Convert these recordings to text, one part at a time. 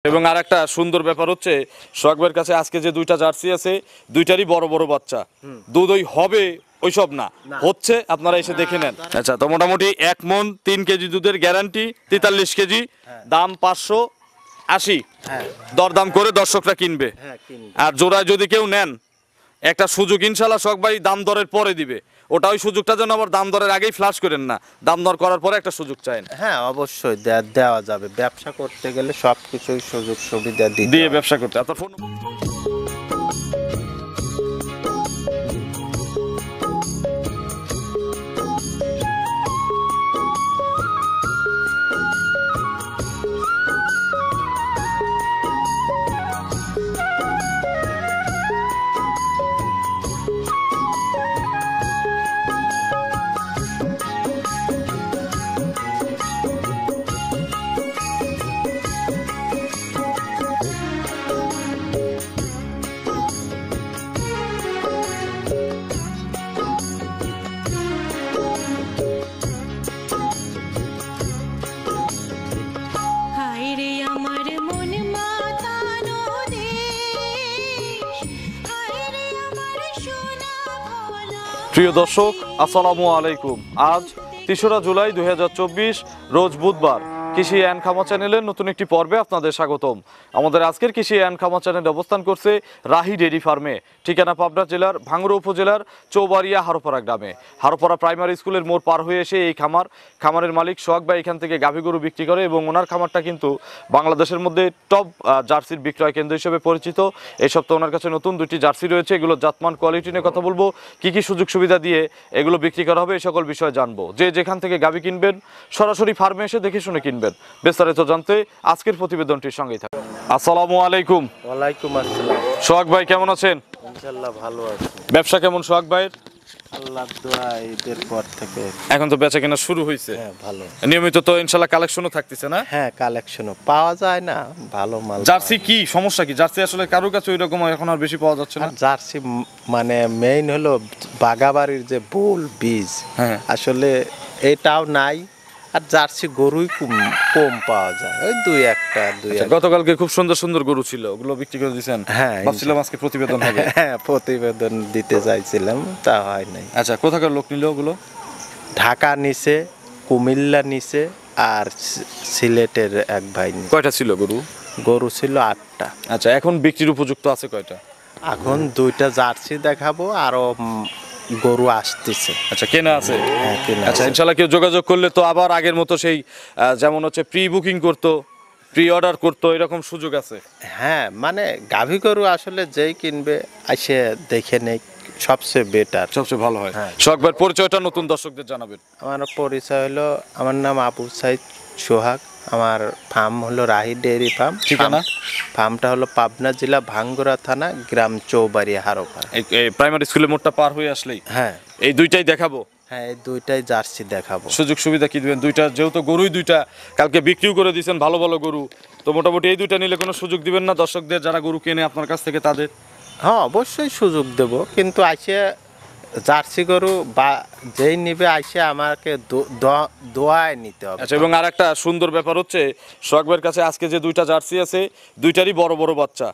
এবং আরেকটা সুন্দর ব্যাপার হচ্ছে সোহাগ ভাইয়ের কাছে আজকে যে দুইটা জার্সি আছে দুইটারই বড় বড় বাচ্চা। দুধ ওই হবে ওইসব না, হচ্ছে, আপনারা এসে দেখে নেন। আচ্ছা, তো মোটামুটি 1 মণ 3 কেজি দুধের গ্যারান্টি, 43 কেজি, দাম 580। দরদাম করে দর্শকরা কিনবে। আর জোড়ায় যদি কেউ নেন একটা সুযোগ ইনশাল্লাহ সোহাগ ভাই দাম দরের পরে দিবে। ওটা ওই সুযোগটা যেন আবার দাম দরের আগেই ফ্লাশ করেন না, দাম দর করার পরে একটা সুযোগ চান। হ্যাঁ, অবশ্যই দেওয়া যাবে। ব্যবসা করতে গেলে সবকিছুই সুযোগ সুবিধা দিয়ে ব্যবসা করতে। আপনার ফোন প্রিয় দর্শক, আসসালামু আলাইকুম। আজ 3রা জুলাই 2024 রোজ বুধবার। কৃষি অ্যান্ড খামা চ্যানেলের নতুন একটি পর্বে আপনাদের স্বাগতম। আমাদের আজকের কৃষি অ্যান্ড খামা চ্যানেল অবস্থান করছে রাহি ডেইরি ফার্মে, ঠিকানা পাবনা জেলার ভাঙ্গুড়া উপজেলার চৌবাড়িয়া হারোপাড়া গ্রামে। হারোপাড়া প্রাইমারি স্কুলের মোড় পার হয়ে এসে এই খামারের মালিক সোহাগ ভাই এখান থেকে গাভী গরু বিক্রি করে এবং ওনার খামারটা কিন্তু বাংলাদেশের মধ্যে টপ জার্সির বিক্রয় কেন্দ্র হিসেবে পরিচিত। এই সপ্তাহে ওনার কাছে নতুন 2টি জার্সি রয়েছে। এগুলো জাতমান কোয়ালিটি নিয়ে কথা বলবো, কি কি সুযোগ সুবিধা দিয়ে এগুলো বিক্রি করা হবে এই সকল বিষয় জানবো। যে যেখান থেকে গাভী কিনবেন সরাসরি ফার্মে এসে দেখে শুনে কিনবেন। বিস্তারিত জানতে আজকের প্রতিবেদনটির সঙ্গেই থাকুন। আসসালামু আলাইকুম। ওয়ালাইকুম আসসালাম। সোহাগ ভাই কেমন আছেন? ইনশাআল্লাহ ভালো আছি। ব্যবসা কেমন সোহাগ ভাইয়ের? আল্লাহর দোয়া, ঈদের পর থেকে এখন তো বেচা কেনা শুরু হয়েছে। হ্যাঁ, ভালো। নিয়মিত তো ইনশাআল্লাহ কালেকশনও থাকতেছে না? হ্যাঁ, কালেকশনও পাওয়া যায় না, ভালো মাল। জার্সি কি সমস্যা কি? জার্সি আসলে কারোর কাছে ওইরকম এখন আর বেশি পাওয়া যাচ্ছে না। জার্সি মানে মেইন হলো বাগাবাড়ির যে বুল বীজ, আসলে এটাও নাই। আর জার্সি গরুই কম পাওয়া যায়, ওই দুই একটা। গতকালকে খুব সুন্দর সুন্দর গরু ছিল, ওগুলো বিক্রি করে দিয়েছেন? হ্যাঁ, ভাবছিলাম আজকে প্রতিবেদন হবে। হ্যাঁ, প্রতিবেদন দিতে চাইছিলাম, তা হয় নাই। আচ্ছা, কোথাকার লোক নিল ওগুলো? ঢাকা নিচে, কুমিল্লা নিচে, আর সিলেটের এক ভাই। কয়টা ছিল গরু? গরু ছিল 8টা। আচ্ছা, এখন বিক্রির উপযুক্ত আছে কয়টা? এখন 2টা জার্সি দেখাবো, আরো গরু আসতেছে। আচ্ছা, কেনা আছে? হ্যাঁ, কেনা। আচ্ছা, ইনশাআল্লাহ কেউ যোগাযোগ করলে তো আবার আগের মতো সেই যেমন হচ্ছে প্রি বুকিং করতো, প্রি অর্ডার করতো, এরকম সুযোগ আছে? হ্যাঁ, মানে গাভী গরু আসলে যেই কিনবে এসে দেখে নেই, সবচেয়ে বেটার, সবচেয়ে ভালো হয়। সোহাগ ভাইয়ের পরিচয়টা নতুন দর্শকদের জানাবেন। আমার পরিচয় হলো, আমার নাম আবু সাইদ সোহাগ। আমার ফার্ম হলো রাহি ডেইরি ফার্ম। ঠিকানা? ফার্মটা হলো পাবনা জেলা ভাঙ্গুড়া থানা, গ্রাম চৌবাড়িয়া হারোপাড়া। এই প্রাইমারি স্কুলের মোড়টা পার হয়ে আসলেই? হ্যাঁ, এই দুইটাই দেখাবো? হ্যাঁ, এই 2টাই জার্সি দেখাবো। সুযোগ সুবিধা কি দিবেন? দুইটা যেহেতু গরুই দুইটা কালকে বিক্রিও করে দিয়েছেন, ভালো ভালো গরু, তো মোটামুটি এই দুইটা নিলে কোনো সুযোগ দিবেন না দর্শকদের যারা গরু কেনে আপনার কাছ থেকে তাদের? হ্যাঁ, অবশ্যই সুযোগ দেব, কিন্তু আইসে জার্সি গরু বা যেই নিবে আইসে আমাকে দোয়ায় নিতে হবে। আচ্ছা, এবং আরেকটা সুন্দর ব্যাপার হচ্ছে সোহাগ ভাইয়ের কাছে আজকে যে দুইটা জার্সি আছে দুইটারই বড় বড় বাচ্চা।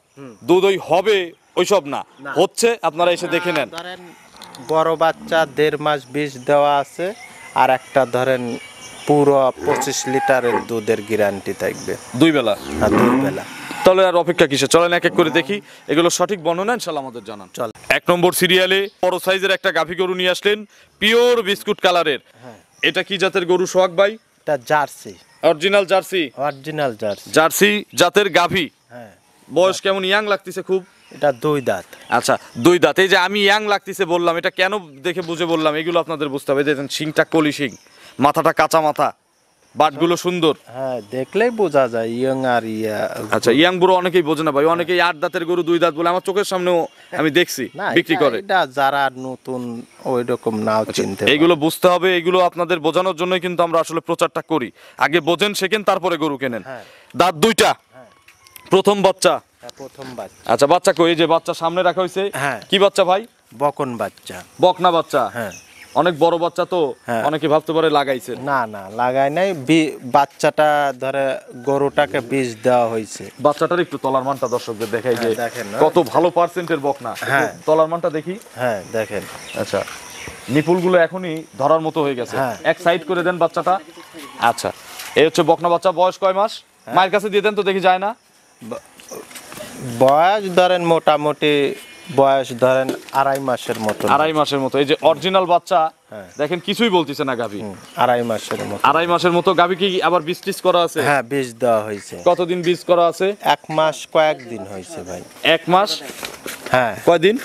দুধ ওই হবে ওইসব না, হচ্ছে, আপনারা এসে দেখে নেন। ধরেন বড় বাচ্চা 1.5 মাস বীজ দেওয়া আছে, আর একটা ধরেন পুরো 25 লিটারের দুধের গ্যারান্টি থাকবে 2 বেলা। আর 2 বেলা। তাহলে আর অপেক্ষা কিসে, চলেন এক এক করে দেখি। এগুলো সঠিক বর্ণনা ইনশাআল্লাহ আমাদের জানান। চল। 1 নম্বর সিরিয়ালে বড় সাইজের একটা গাভী গরু নিয়ে আসলেন, পিওর বিস্কুট কালারের। এটা কি জাতের গরু সোহাগ ভাই? এটা jersey, original jersey. Original jersey, jersey জাতের গাভী। হ্যাঁ। বয়স কেমন? ইয়াং লাগতেছে খুব? এটা 2 দাঁত। আচ্ছা, 2 দাঁত। এই যে আমি ইয়াং লাগতেছে বললাম, এটা কেন দেখে বুঝে বললাম? এগুলো আপনাদের বুঝতে হবে। দেখেন শিংটা কলি শিং, মাথাটা কাঁচা মাথা, বাটগুলো সুন্দর। হ্যাঁ, দেখলেই বোঝা যায় ইয়ং আর ইয়া। আচ্ছা, ইয়াং বুড়ো অনেকেই বোঝে না ভাই, অনেকেই 8 দাঁতের গরু 2 দাঁত বলে, আমার চোখের সামনেও আমি দেখছি বিক্রি করে। এটা যারা নতুন ওই রকম নাও চিনতে, এইগুলো বুঝতে হবে। এগুলো আপনাদের বোঝানোর জন্যই কিন্তু আমরা আসলে প্রচারটা করি। আগে বোঝেন, শেখেন, তারপরে গরু কেনেন। দাঁত 2টা, প্রথম বাচ্চা। প্রথম বাচ্চা। আচ্ছা, বাচ্চা কই? এই যে বাচ্চা সামনে রাখা হয়েছে, কি বাচ্চা ভাই? বকন বাচ্চা, বকনা বাচ্চা। হ্যাঁ। অনেক বড় বাচ্চা তো, হ্যাঁ। অনেকে ভাবতে পারে লাগাইছেন। না না লাগাই নাই, বাচ্চাটা ধরে গরুটাকে বীজ দেওয়া হয়েছে। বাচ্চাটার একটু তলার মানটা দর্শকদের দেখাই যে হ্যাঁ, দেখেন না? কত ভালো পার্সেন্টের বকনা। হ্যাঁ। তলার মানটা দেখি। হ্যাঁ দেখেন। আচ্ছা, নিপুলগুলো এখনই ধরার মতো হয়ে গেছে। হ্যাঁ। এক সাইড করে দেন বাচ্চাটা। আচ্ছা, এই হচ্ছে বকনা বাচ্চা। বয়স কয় মাস? মায়ের কাছে দিয়ে দেন তো, দেখি যায় না। বয়স ধরেন মোটামুটি বয়স ধরেন 2.5 মাসের মতো। 2.5 মাসের মতো। এই যে অরিজিনাল বাচ্চা, হ্যাঁ। দেখেন কিছুই বলতেছে না গাভী। 2.5 মাসের মতো। 2.5 মাসের মতো। গাভী কি আবার বীজ টিজ করা আছে? হ্যাঁ বীজ দেওয়া হয়েছে। কতদিন বীজ করা আছে? 1 মাস কয়েকদিন হয়েছে ভাই। 1 মাস হ্যাঁ কয়দিন?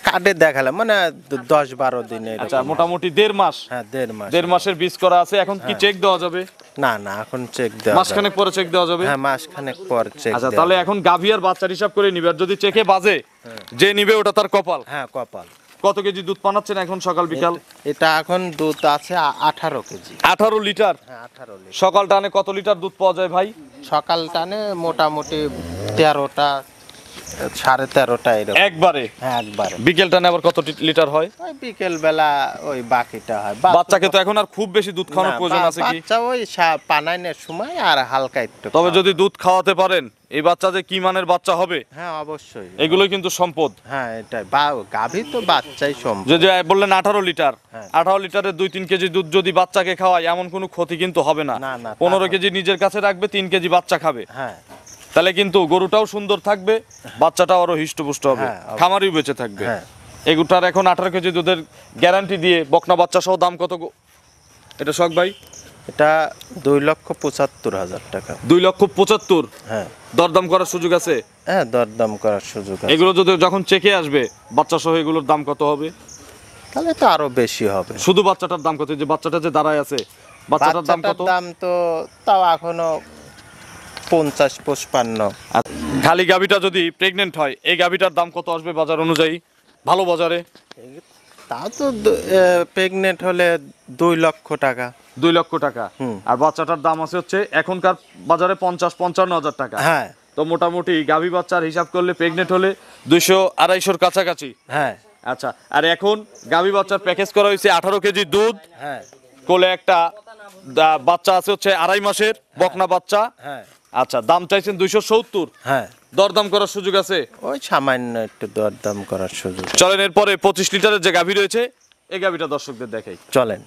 কাটে দেখালাম মানে 10-12 দিনের। আচ্ছা, মোটামুটি 1.5 মাস। হ্যাঁ 1.5 মাস। 1.5 মাসের বীজ করা আছে। এখন কি চেক দেওয়া যাবে? না না এখন চেক দেওয়া যাবে। মাসখানেক পরে চেক দেওয়া যাবে। হ্যাঁ মাসখানেক পর চেক। আচ্ছা, তাহলে এখন গাভী আর বাচ্চার হিসাব করে নিবে, আর যদি চেকে বাজে যে নিবে ওটা তার কপাল। হ্যাঁ কপাল। কত কেজি দুধ পানাচ্ছেন এখন সকাল বিকাল? এটা এখন দুধ আছে 18 কেজি। 18 লিটার। হ্যাঁ 18 লিটার। সকাল টানে কত লিটার দুধ পাওয়া যায় ভাই? সকাল টানে মোটামুটি 13টা 13.5টা এরকম। একবারে? হ্যাঁ একবারে। বিকেল টানে আবার কত লিটার হয়? ওই বিকেল বেলা ওই বাকিটা হয়। বাচ্চাকে তো এখন আর খুব বেশি দুধ খাওয়ানোর না, প্রয়োজন আছে কি? বাচ্চা ওই পানাইনের সময় আর হালকা একটু তবে খাওয়া। যদি দুধ খাওয়াতে পারেন, এই বাচ্চা যে কি মানের বাচ্চা হবে, হ্যাঁ অবশ্যই। এগুলোই কিন্তু সম্পদ। হ্যাঁ এটাই গাভী তো বাচ্চাই সম্ভব। যদি বললেন 18 লিটার, হ্যাঁ। 18 লিটারের 2-3 কেজি দুধ যদি বাচ্চাকে খাওয়ায়, এমন কোনো ক্ষতি কিন্তু হবে না। না, না, 15 কেজি নিজের কাছে রাখবে, 3 কেজি বাচ্চা খাবে। হ্যাঁ তাহলে কিন্তু গরুটাও সুন্দর থাকবে, বাচ্চাটাও আরো হিষ্টপুষ্ট হবে, হ্যাঁ, খামারিও বেঁচে থাকবে। হ্যাঁ। এগুটার এখন 18 কেজি দুধের গ্যারান্টি দিয়ে বকনা বাচ্চা সহ দাম কত এটা শখ ভাই? এটা 2,75,000 টাকা। 2,75,000। হ্যাঁ দরদাম করার সুযোগ আছে? হ্যাঁ দরদাম করার সুযোগ আছে। এগুলো যদি যখন চেকে আসবে বাচ্চা সহ, এগুলোর দাম কত হবে? তাহলে তো আরো বেশি হবে। শুধু বাচ্চাটার দাম কত? যে বাচ্চাটা যে দাঁড়ায় আছে, বাচ্চাটার দাম কত? বাচ্চাটার দাম তো তাও এখনো 50-55। আর খালি গাভীটা যদি প্রেগনেন্ট হয়, এই গাভীটার দাম কত আসবে বাজার অনুযায়ী, ভালো বাজারে? তাও তো প্রেগনেন্ট হলে 2 লক্ষ টাকা। 2 লক্ষ টাকা। হুম। আর বাচ্চাটার দাম আছে হচ্ছে এখনকার বাজারে 50-55 হাজার টাকা। হ্যাঁ তো মোটামুটি গাভী বাচ্চার হিসাব করলে প্রেগনেন্ট হলে 200-250-র কাছাকাছি। হ্যাঁ আচ্ছা, আর এখন গাভী বাচ্চার প্যাকেজ করা হয়েছে 18 কেজি দুধ, হ্যাঁ কোলে একটা বাচ্চা আছে হচ্ছে 2.5 মাসের বকনা বাচ্চা। হ্যাঁ আচ্ছা, দাম চাইছেন 270। হ্যাঁ দরদাম করার সুযোগ আছে? ওই সামান্য একটু দরদাম করার সুযোগ। চলেন এরপরে 25 লিটারের যে গাভী রয়েছে, এই গাভীটা দর্শকদের দেখাই। চলেন।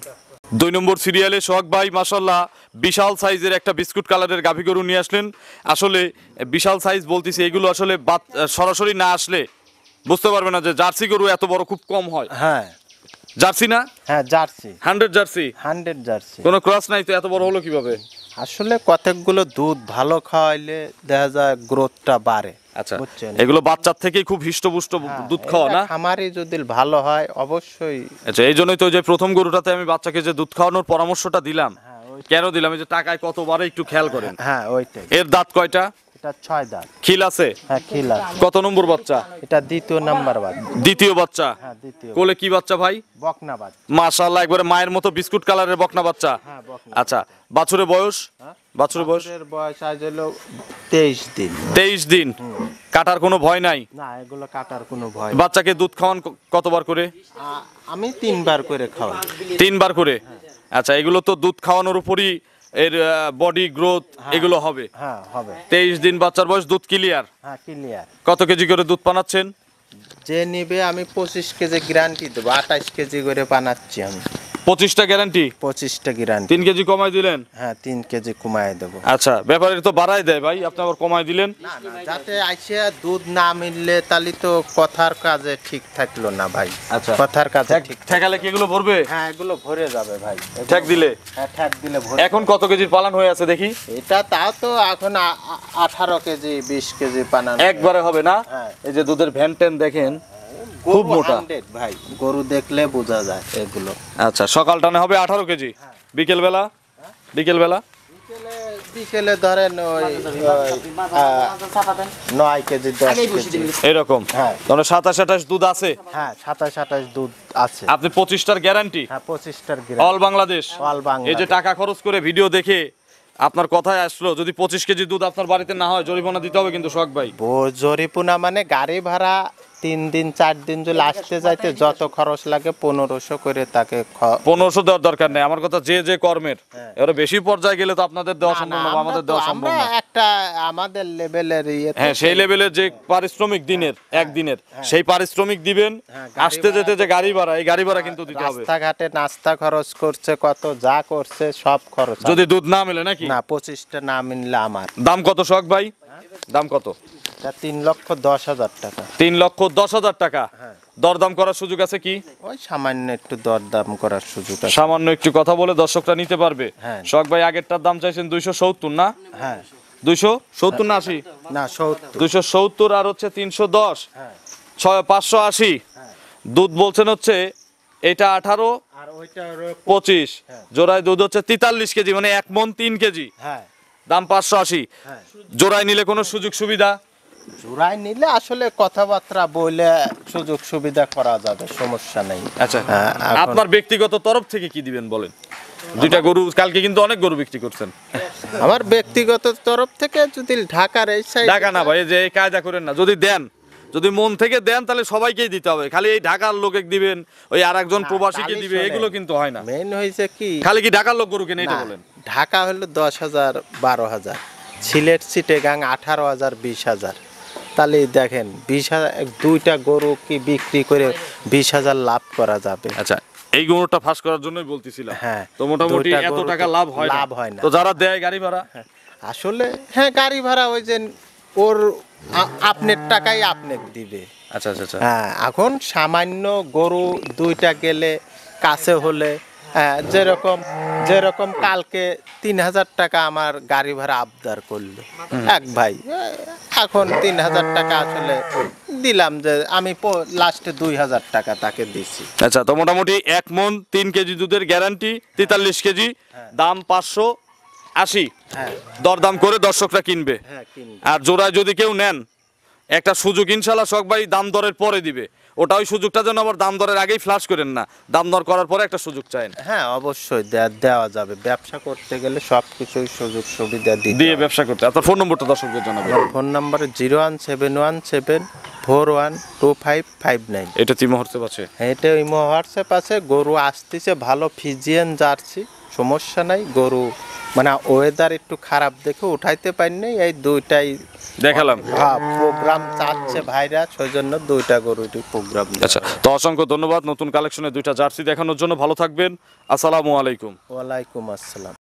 2 নম্বর সিরিয়ালে সোহাগ ভাই মাশাআল্লাহ বিশাল সাইজের একটা বিস্কুট কালারের গাভী গরু নিয়ে আসলেন। আসলে বিশাল সাইজ বলতেছি, এগুলো আসলে সরাসরি না আসলে বুঝতে পারবে না যে জার্সি গরু এত বড় খুব কম হয়। হ্যাঁ জার্সি না? হ্যাঁ জার্সি। 100 জার্সি। 100 জার্সি। কোনো ক্রস নাই তো, এত বড় হলো কিভাবে? আসলে কতকগুলো দুধ ভালো খাওয়াইলে দেখা যায় গ্রোথটা বাড়ে। আচ্ছা, বুঝছেন? এগুলো বাচ্চার থেকেই খুব হিষ্টপুষ্ট দুধ খাওয়া না? খামারি যদি ভালো হয় অবশ্যই। আচ্ছা, এই জন্যই তো যে প্রথম গরুটাতে আমি বাচ্চাকে যে দুধ খাওয়ানোর পরামর্শটা দিলাম, কেন দিলাম? এই যে টাকায় কতবারে একটু খেয়াল করেন। হ্যাঁ ওইটাই। এর দাঁত কয়টা? এটা 6 দাঁত। খিল আছে? হ্যাঁ খিল আছে। কত নম্বর বাচ্চা? এটা 2য় নাম্বার বাচ্চা। দ্বিতীয় বাচ্চা। হ্যাঁ 2য়। কোলে কি বাচ্চা ভাই? বকনা বাচ্চা। মাশাআল্লাহ, একবারে মায়ের মতো বিস্কুট কালারের বকনা বাচ্চা। হ্যাঁ বকনা। আচ্ছা, বাছুরের বয়স? বাছুরের বয়স বাছুরের বয়স আজ হলো 23 দিন। 23 দিন। কাটার কোনো ভয় নাই? না এগুলো কাটার কোনো ভয়। বাচ্চাকে দুধ খাওয়ান কতবার করে? আমি 3 বার করে খাওয়াই। 3 বার করে? আচ্ছা, এগুলো তো দুধ খাওয়ানোর উপরই এর বডি গ্রোথ এগুলো হবে। হ্যাঁ হবে। 23 দিন বাচ্চার বয়স, দুধ ক্লিয়ার। হ্যাঁ ক্লিয়ার। কত কেজি করে দুধ পানাচ্ছেন? যে নিবে আমি 25 কেজি গ্যারান্টি দেবো। 28 কেজি করে বানাচ্ছি আমি। 25টা গ্যারান্টি? 25টা গ্যারান্টি। 3 কেজি কমাই দিলেন? হ্যাঁ 3 কেজি কমায় দেবো। আচ্ছা, ব্যাপারীর তো বাড়াই দেয় ভাই, আপনি আবার কমাই দিলেন? না না যাতে আইসে দুধ না মিললে তাহলে তো কথার কাজে ঠিক থাকলো না ভাই। আচ্ছা, কথার কাজে ঠিক। ঠেকালে কি এগুলো ভরবে? হ্যাঁ এগুলো ভরে যাবে ভাই। ঠেক দিলে? হ্যাঁ ঠেক দিলে ভরে। এখন কত কেজির পালন হয়ে আছে দেখি? এটা তাও তো এখন 18 কেজি 20 কেজি বানানো একবারে হবে না? হ্যাঁ। এই যে দুধের ভ্যান ট্যান দেখেন, খুব মোটা। 100 ভাই, গরু দেখলে বোঝা যায় এগুলো। আচ্ছা, সকাল টানে হবে 18 কেজি। বিকেল বেলা? বিকেল বেলা বিকেলে ধরেন ওই 9 কেজি 10 কেজি এরকম। হ্যাঁ। তাহলে 27-28 দুধ আছে? হ্যাঁ 27-28 দুধ আছে। আপনি 25টার গ্যারান্টি? হ্যাঁ 25টার অল বাংলাদেশ? অল বাংলাদেশ। এই যে টাকা খরচ করে ভিডিও দেখে আপনার কথায় আসলো, যদি 25 কেজি দুধ আপনার বাড়িতে না হয় জরিমানা দিতে হবে কিন্তু সোহাগ ভাই। জরিপুনা মানে গাড়ি ভাড়া 3 দিন 4 দিন যদি আসতে যাইতে যত খরচ লাগে 1500 করে তাকে 1500 দেওয়ার দরকার নেই, আমার কথা যে কর্মের এবারে বেশি পর্যায়ে গেলে তো আপনাদের দেওয়া সম্ভব না বা আমাদের দেওয়া সম্ভব না। একটা আমাদের লেভেলের হ্যাঁ, সেই লেভেলের যে পারিশ্রমিক দিনের একদিনের সেই পারিশ্রমিক দিবেন, আসতে যেতে যে গাড়ি ভাড়া, এই গাড়ি ভাড়া কিন্তু দিতে হবে। রাস্তাঘাটে নাস্তা খরচ করছে, কত যা করছে সব খরচ। যদি দুধ না মেলে নাকি? না, 25টা না মিললে আমার। দাম কত শখ ভাই? দাম কত? 3,10,000 টাকা। 3,10,000 টাকা। দরদাম করার সুযোগ আছে কি? ওই সামান্য একটু দরদাম করার সুযোগ আছে। সামান্য একটু কথা বলে দর্শকরা নিতে পারবে। হ্যাঁ। শখ ভাই আগেরটার দাম চাইছেন 270 না? হ্যাঁ। 270 না 80? না 70। 270 আর হচ্ছে 310, হ্যাঁ। 580। দুধ বলছেন হচ্ছে এটা 18, আর ওইটা 25, জোড়ায় দুধ হচ্ছে 43 কেজি, মানে 1 মণ 3 কেজি। হ্যাঁ। দাম 580। হ্যাঁ। জোড়ায় নিলে কোনো সুযোগ সুবিধা? জোড়ায় নিলে আসলে কথাবার্তা বলে সুযোগ সুবিধা করা যাবে, সমস্যা নেই। আচ্ছা, হ্যাঁ, এখন- আপনার ব্যক্তিগত তরফ থেকে কি দিবেন বলেন? দুইটা গরু কালকে কিন্তু অনেক গরু বিক্রি করছেন। আমার ব্যক্তিগত তরফ থেকে যদি ঢাকার এই সাইড, ঢাকা না ভাই, এই যে এই কায়দা করেন না, যদি দেন, যদি মন থেকে দেন তাহলে সবাইকেই দিতে হবে। খালি এই ঢাকার লোকে দিবেন, ওই আরেকজন প্রবাসীকে তাহলে দিবে, শোনেন, এগুলো কিন্তু হয় না। মেইন হয়েছে কি, খালি কি ঢাকার লোক গরু কেনে এটা না, বলেন? ঢাকা হলো 10,000 12,000, সিলেট চিটাগাং 18,000 20,000। তাহলে দেখেন 20,000 দুইটা গরু কি বিক্রি করে 20,000 লাভ করা যাবে? আচ্ছা, এই গরুটা ফাঁস করার জন্যই বলতেছিলাম। হ্যাঁ, তো মোটামুটি দুইটা এত গরুতে টাকা লাভ হয় লাভ হয় না। তো যারা দেয় গাড়ি ভাড়া, আসলে হ্যাঁ, গাড়ি ভাড়া ওই যে ওর আপনার টাকাই আপনাকে দিবে। আচ্ছা আচ্ছা আচ্ছা, হ্যাঁ, এখন সামান্য গরু দুইটা গেলে কাছে হলে, যেরকম যেরকম কালকে 3,000 টাকা আমার গাড়ি ভাড়া আবদার করলো এক ভাই, এখন 3,000 টাকা আসলে দিলাম, যে আমি লাস্টে 2,000 টাকা তাকে দিছি। আচ্ছা, তো মোটামুটি 1 মণ 3 কেজি দুধের গ্যারান্টি, 43 কেজি, দাম 580। হ্যাঁ। দরদাম করে দর্শকরা কিনবে। হ্যাঁ, কিনবে। আর জোড়ায় যদি কেউ নেন, একটা সুযোগ ইনশাল্লাহ শখ ভাই দাম দরের পরে দিবে। ওটা ওই সুযোগটা যেন আবার দাম দরের আগেই ফ্লাশ করেন না, দাম দর করার পরে একটা সুযোগ চাইন। হ্যাঁ, অবশ্যই দেওয়া যাবে। ব্যবসা করতে গেলে সব কিছুই সুযোগ সুবিধা দিয়ে ব্যবসা করতে। আপনার ফোন নম্বরটা দর্শকদের জানাবেন। Phone number 01717412559। এটা তিন মুহূর্তে পাচ্ছে। এটা ইমো হোয়াটসঅ্যাপ আছে। গরু আসতেছে ভালো ফিজিয়ান জার্সি, সমস্যা নাই। গরু মানে ওয়েদার একটু খারাপ দেখে উঠাইতে পারিনি, এই দুইটাই দেখালাম। হ্যাঁ, প্রোগ্রাম চাচ্ছে ভাইরা, সেই জন্য দুইটা গরুর প্রোগ্রাম। আচ্ছা, তো অসংখ্য ধন্যবাদ নতুন কালেকশনে দুইটা জার্সি দেখানোর জন্য। ভালো থাকবেন, আসসালামু আলাইকুম। ওয়ালাইকুম আসসালাম।